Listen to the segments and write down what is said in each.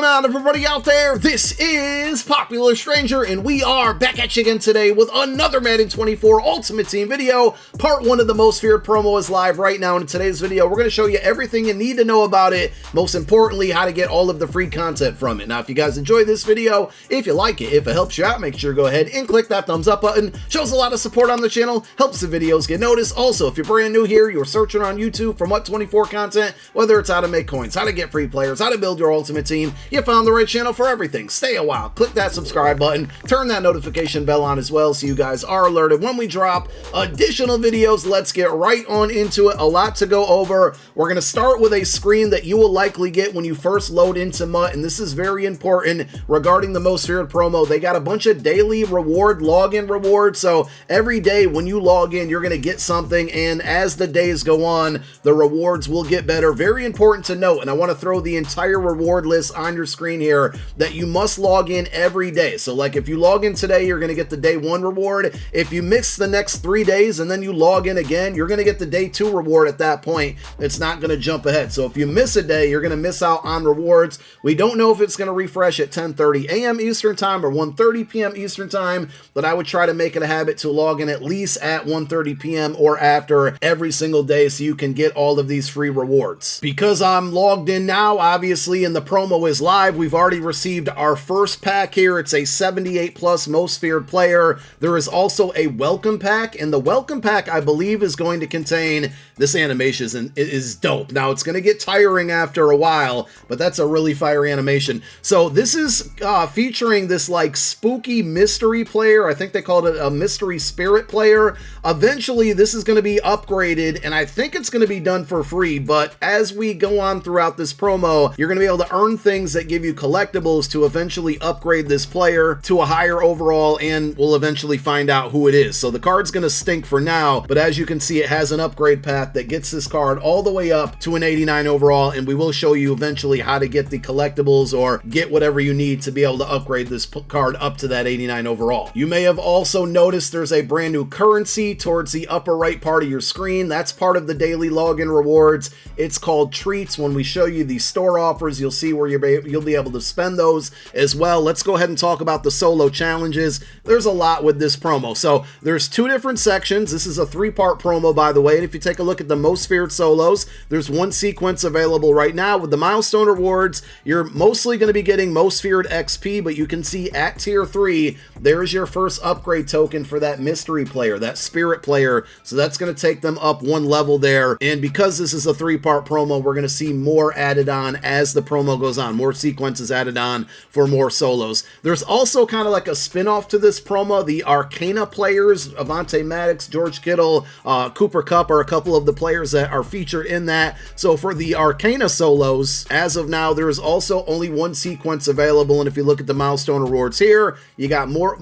going on, everybody out there? This is Popular Stranger, and we are back at you again today with another Madden 24 Ultimate Team video. Part 1 of the Most Feared promo is live right now. In today's video, we're going to show you everything you need to know about it. Most importantly, how to get all of the free content from it. Now, if you guys enjoy this video, if you like it, if it helps you out, make sure to go ahead and click that thumbs up button. Shows a lot of support on the channel, helps the videos get noticed. Also, if you're brand new here, you're searching on YouTube for Mutt24 content, whether it's how to make coins, how to get free players, how to build your ultimate team, you found the right channel for everything. Stay a while, click that subscribe button, turn that notification bell on as well so you guys are alerted when we drop additional videos. Let's get right on into it. A lot to go over. We're going to start with a screen that you will likely get when you first load into Mutt, and this is very important regarding the Most Feared promo. They got a bunch of daily reward login rewards, so every day when you log in, you're going to get something, and as the days go on, the rewards will get better. Very important to note, and I want to throw the entire reward list on your screen here, that you must log in every day. So like if you log in today, you're going to get the day 1 reward. If you miss the next 3 days and then you log in again, you're going to get the day 2 reward at that point. It's not going to jump ahead. So if you miss a day, you're going to miss out on rewards. We don't know if it's going to refresh at 10:30 a.m. Eastern time or 1:30 p.m. Eastern time, but I would try to make it a habit to log in at least at 1:30 p.m. or after every single day so you can get all of these free rewards. Because I'm logged in now, obviously, and the promo is live, we've already received our first pack here. It's a 78 plus Most Feared player. There is also a welcome pack, and the welcome pack, I believe, is going to contain this animation. Is dope. Now, it's going to get tiring after a while, but that's a really fire animation. So this is featuring this like spooky mystery player. I think they called it a mystery spirit player. Eventually, this is going to be upgraded, and I think it's going to be done for free, but as we go on throughout this promo, you're going to be able to earn things that give you collectibles to eventually upgrade this player to a higher overall, and we'll eventually find out who it is. So the card's going to stink for now, but as you can see, it has an upgrade path that gets this card all the way up to an 89 overall, and we will show you eventually how to get the collectibles or get whatever you need to be able to upgrade this card up to that 89 overall. You may have also noticed there's a brand new currency towards the upper right part of your screen. That's part of the daily login rewards. It's called treats. When we show you the store offers, you'll see where you'll be able to spend those as well. Let's go ahead and talk about the solo challenges. There's a lot with this promo. So there's 2 different sections. This is a 3-part promo, by the way, and if you take a look at the Most Feared solos, there's 1 sequence available right now. With the milestone rewards, you're mostly going to be getting Most Feared XP, but you can see at tier 3, there's your first upgrade token for that mystery player, that spirit player. So that's going to take them up 1 level there. And because this is a 3-part promo, we're going to see more added on as the promo goes on, more sequences added on for more solos. There's also kind of like a spin-off to this promo. The Arcana players, Avante Maddox, George Kittle, Cooper Kupp are a couple of the players that are featured in that. So for the Arcana solos, as of now, there is also only 1 sequence available, and if you look at the milestone rewards here, you got more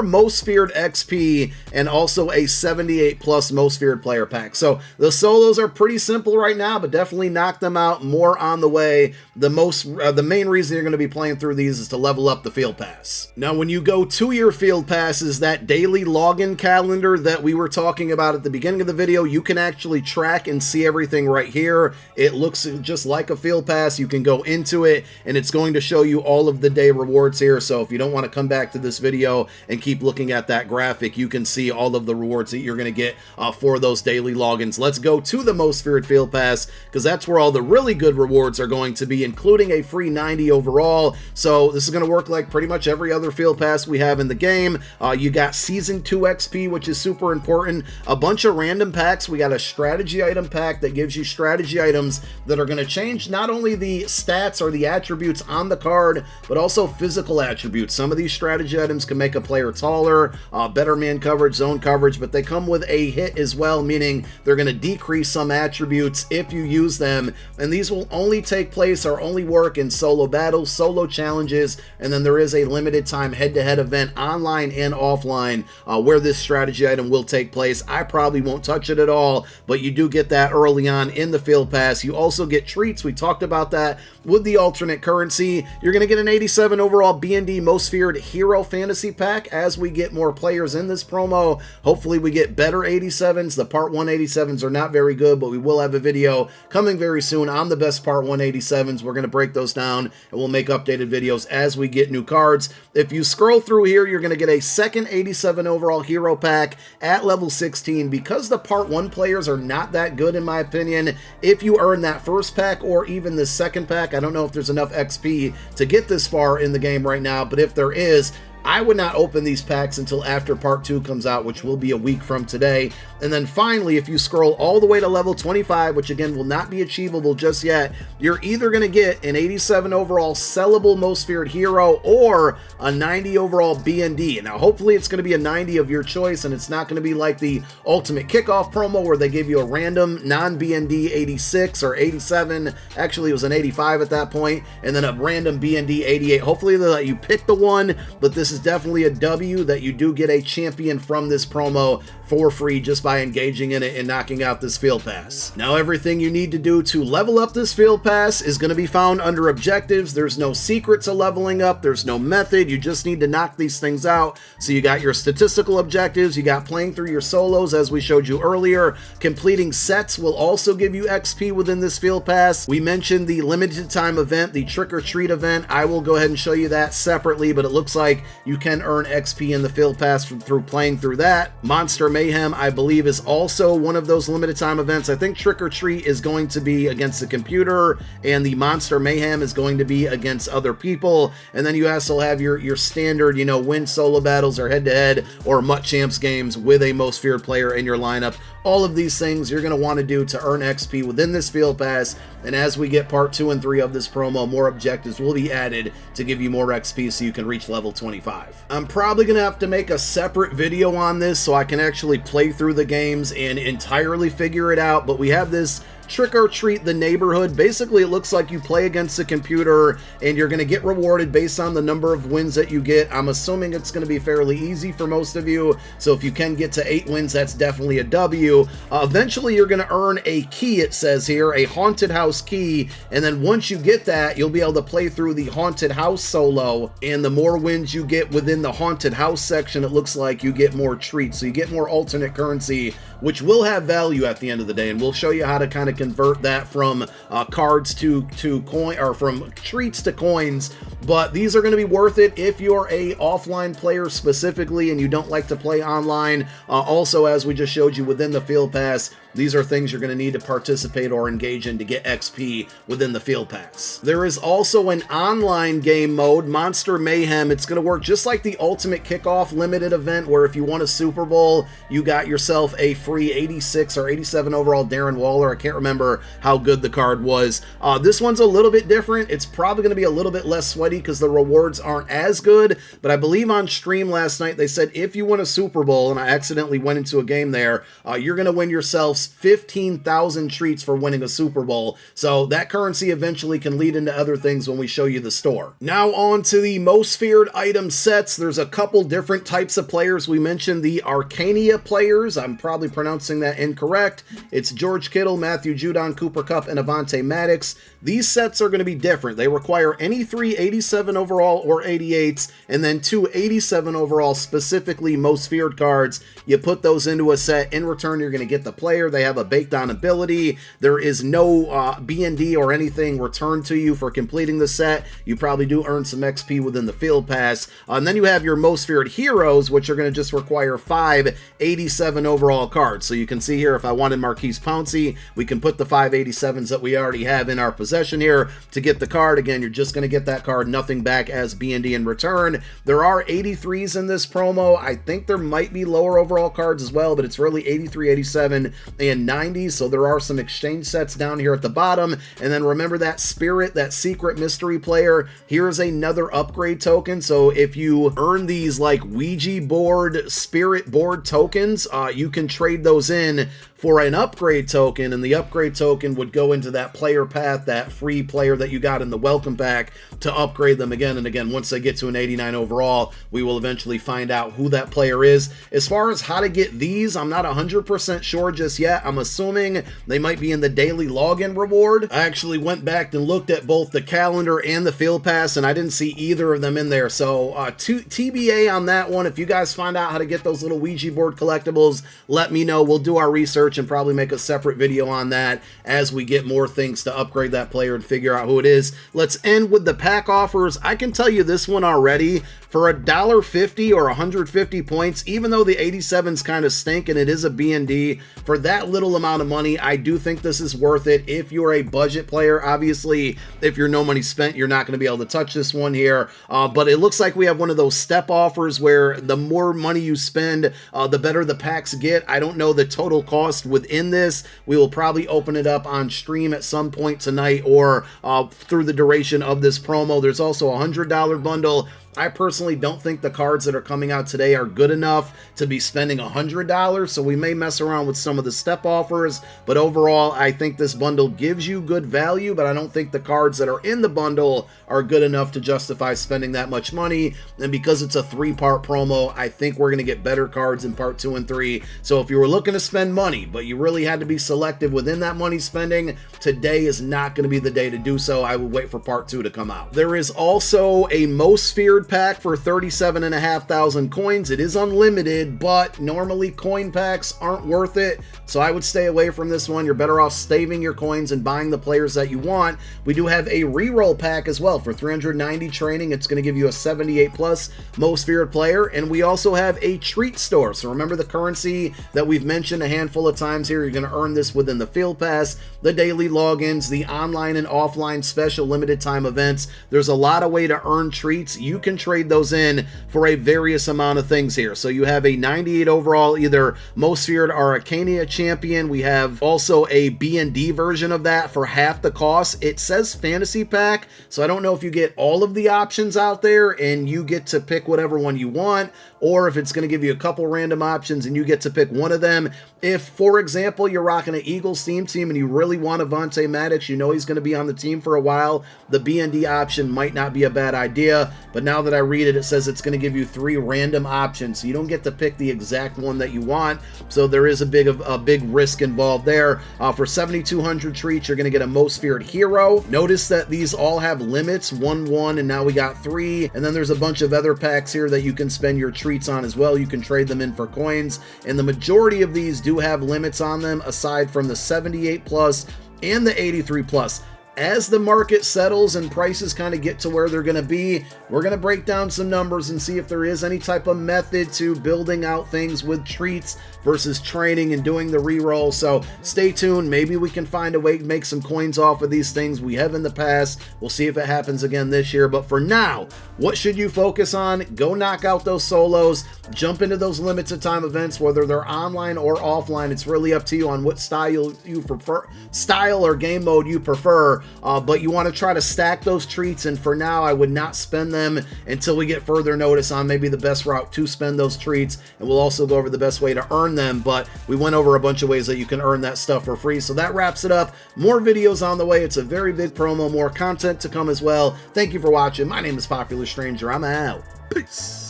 Most Feared XP and also a 78 plus Most Feared player pack. So the solos are pretty simple right now, but definitely knock them out. More on the way. The main reason you're going to be playing through these is to level up the field pass. Now, when you go to your field passes, that daily login calendar that we were talking about at the beginning of the video, you can actually track and see everything right here. It looks just like a field pass. You can go into it, and it's going to show you all of the day rewards here. So if you don't want to come back to this video and keep looking at that graphic, you can see all of the rewards that you're going to get for those daily logins. Let's go to the Most Feared field pass, because that's where all the really good rewards are going to be, including a free 90 overall. So this is going to work like pretty much every other field pass we have in the game. You got Season 2 XP, which is super important. A bunch of random packs. We got a strategy item pack that gives you strategy items that are going to change not only the stats or the attributes on the card, but also physical attributes. Some of these strategy items can make a player taller, better man coverage, zone coverage, but they come with a hit as well, meaning they're going to decrease some attributes if you use them, and these will only take place or only work in solo battles, solo challenges, and then there is a limited time head-to-head event online and offline where this strategy item will take place. I probably won't touch it at all, but you do get that early on in the field pass. You also get treats. We talked about that with the alternate currency. You're going to get an 87 overall B&D Most Feared Hero Fantasy Pack as we get more players in this promo. Hopefully we get better 87s. The Part 1 87s are not very good, but we will have a video coming very soon on the best Part 1 87s. We're going to break those videos down, and we'll make updated videos as we get new cards. If you scroll through here, you're going to get a second 87 overall hero pack at level 16. Because the Part 1 players are not that good, in my opinion, if you earn that first pack or even the second pack, I don't know if there's enough XP to get this far in the game right now, but if there is, I would not open these packs until after Part 2 comes out, which will be a week from today. And then finally, if you scroll all the way to level 25, which again will not be achievable just yet, you're either going to get an 87 overall sellable most feared hero or a 90 overall BND. Now, hopefully it's going to be a 90 of your choice, and it's not going to be like the Ultimate Kickoff promo where they give you a random non-BND 86 or 87. Actually, it was an 85 at that point, and then a random BND 88. Hopefully they let you pick the one, but this is definitely a W that you do get a champion from this promo for free just by engaging in it and knocking out this field pass. Now, everything you need to do to level up this field pass is going to be found under objectives. There's no secret to leveling up. There's no method. You just need to knock these things out. So you got your statistical objectives. You got playing through your solos, as we showed you earlier. Completing sets will also give you XP within this field pass. We mentioned the limited time event, the trick or treat event. I will go ahead and show you that separately, but it looks like you can earn XP in the field pass through playing through that. Monster Mayhem, I believe, is also one of those limited time events. I think Trick or Treat is going to be against the computer, and the Monster Mayhem is going to be against other people. And then you also have your standard, you know, win solo battles or head-to-head or MUT Champs games with a most feared player in your lineup. All of these things you're going to want to do to earn XP within this field pass, and as we get Part 2 and 3 of this promo, more objectives will be added to give you more XP so you can reach level 25. I'm probably going to have to make a separate video on this so I can actually play through the games and entirely figure it out, but we have this Trick or Treat the Neighborhood. Basically, it looks like you play against the computer and you're going to get rewarded based on the number of wins that you get. I'm assuming it's going to be fairly easy for most of you, so if you can get to 8 wins, that's definitely a W. Eventually, you're going to earn a key, it says here, a haunted house key, and then once you get that, you'll be able to play through the haunted house solo, and the more wins you get within the haunted house section, it looks like you get more treats, so you get more alternate currency, which will have value at the end of the day, and we'll show you how to kind of convert that from cards to coin, or from treats to coins. But these are going to be worth it if you're a offline player specifically and you don't like to play online. Also, as we just showed you within the field pass, these are things you're going to need to participate or engage in to get XP within the field pass. There is also an online game mode, Monster Mayhem. It's going to work just like the Ultimate Kickoff limited event, where if you won a Super Bowl, you got yourself a free 86 or 87 overall Darren Waller. I can't remember how good the card was. This one's a little bit different. It's probably going to be a little bit less sweaty because the rewards aren't as good, but I believe on stream last night they said if you win a Super Bowl, and I accidentally went into a game there, you're going to win yourself 15,000 treats for winning a Super Bowl. So that currency eventually can lead into other things when we show you the store. Now on to the most feared item sets. There's a couple different types of players. We mentioned the Arcania players. I'm probably pronouncing that incorrect. It's George Kittle, Matthew Judon, Cooper Kupp, and Avonte Maddox. These sets are going to be different. They require any 3 87 overall or 88s, and then 2 87 overall, specifically most feared cards. You put those into a set. In return, you're going to get the player. They have a baked on ability. There is no BND or anything returned to you for completing the set. You probably do earn some XP within the field pass. And then you have your most feared heroes, which are going to just require 5 87 overall cards. So you can see here, if I wanted Marquise Pouncey, we can put the 5 87s that we already have in our possession here to get the card. Again, you're just going to get that card, nothing back as BND in return. There are 83s in this promo. I think there might be lower overall cards as well, but it's really 83, 87, and 90s, so there are some exchange sets down here at the bottom. And then remember that Spirit, that secret mystery player, here's another upgrade token. So if you earn these like Ouija board, Spirit board tokens, you can trade those in for an upgrade token, and the upgrade token would go into that player path, that free player that you got in the welcome pack, to upgrade them again and again. Once they get to an 89 overall, we will eventually find out who that player is. As far as how to get these, I'm not 100% sure just yet. yet. I'm assuming they might be in the daily login reward. I actually went back and looked at both the calendar and the field pass, and I didn't see either of them in there. So TBA on that one. If you guys find out how to get those little Ouija board collectibles, let me know. We'll do our research and probably make a separate video on that as we get more things to upgrade that player and figure out who it is. Let's end with the pack offers. I can tell you this one already. For $1.50 or 150 points, even though the 87s kind of stink and it is a B&D, for that little amount of money, I do think this is worth it if you're a budget player. Obviously, if you're no money spent, you're not going to be able to touch this one here, but it looks like we have one of those step offers where the more money you spend, the better the packs get. I don't know the total cost within this. We will probably open it up on stream at some point tonight or through the duration of this promo. There's also a $100 bundle. I personally don't think the cards that are coming out today are good enough to be spending $100, so we may mess around with some of the step offers, but overall, I think this bundle gives you good value, but I don't think the cards that are in the bundle are good enough to justify spending that much money, and because it's a 3-part promo, I think we're going to get better cards in part 2 and 3, so if you were looking to spend money, but you really had to be selective within that money spending, today is not going to be the day to do so. I would wait for part 2 to come out. There is also a Most Feared pack for 37,500 coins. It is unlimited, but normally coin packs aren't worth it, so I would stay away from this one. You're better off saving your coins and buying the players that you want. We do have a reroll pack as well for 390 training. It's going to give you a 78 plus most feared player, and we also have a treat store. So remember the currency that we've mentioned a handful of times here. You're going to earn this within the field pass, the daily logins, the online and offline special limited time events. There's a lot of way to earn treats. You can trade those in for a various amount of things here. So you have a 98 overall, either most feared or Arcania champion. We have also a B&D version of that for half the cost. It says fantasy pack, so I don't know if you get all of the options out there and you get to pick whatever one you want, or if it's going to give you a couple random options and you get to pick one of them. If, for example, you're rocking an Eagles team and you really want Avonte Maddox, you know he's going to be on the team for a while, the B&D option might not be a bad idea, but now that I read it, it says it's going to give you 3 random options, so you don't get to pick the exact one that you want, so there is a big risk involved there. For 7,200 treats, you're going to get a Most Feared Hero. Notice that these all have limits, 1, and now we got 3, and then there's a bunch of other packs here that you can spend your treats on as well. You can trade them in for coins, and the majority of these do have limits on them, aside from the 78 plus and the 83 plus. As the market settles and prices kind of get to where they're going to be, we're going to break down some numbers and see if there is any type of method to building out things with treats versus training and doing the reroll. So stay tuned. Maybe we can find a way to make some coins off of these things. We have in the past. We'll see if it happens again this year. But for now, what should you focus on? Go knock out those solos. Jump into those limited time events, whether they're online or offline. It's really up to you on what style you prefer, style or game mode you prefer. But you want to try to stack those treats, and for now I would not spend them until we get further notice on maybe the best route to spend those treats, and we'll also go over the best way to earn them. But we went over a bunch of ways that you can earn that stuff for free, so that wraps it up. More videos on the way. It's a very big promo, more content to come as well. Thank you for watching. My name is Popular Stranger. I'm out. Peace.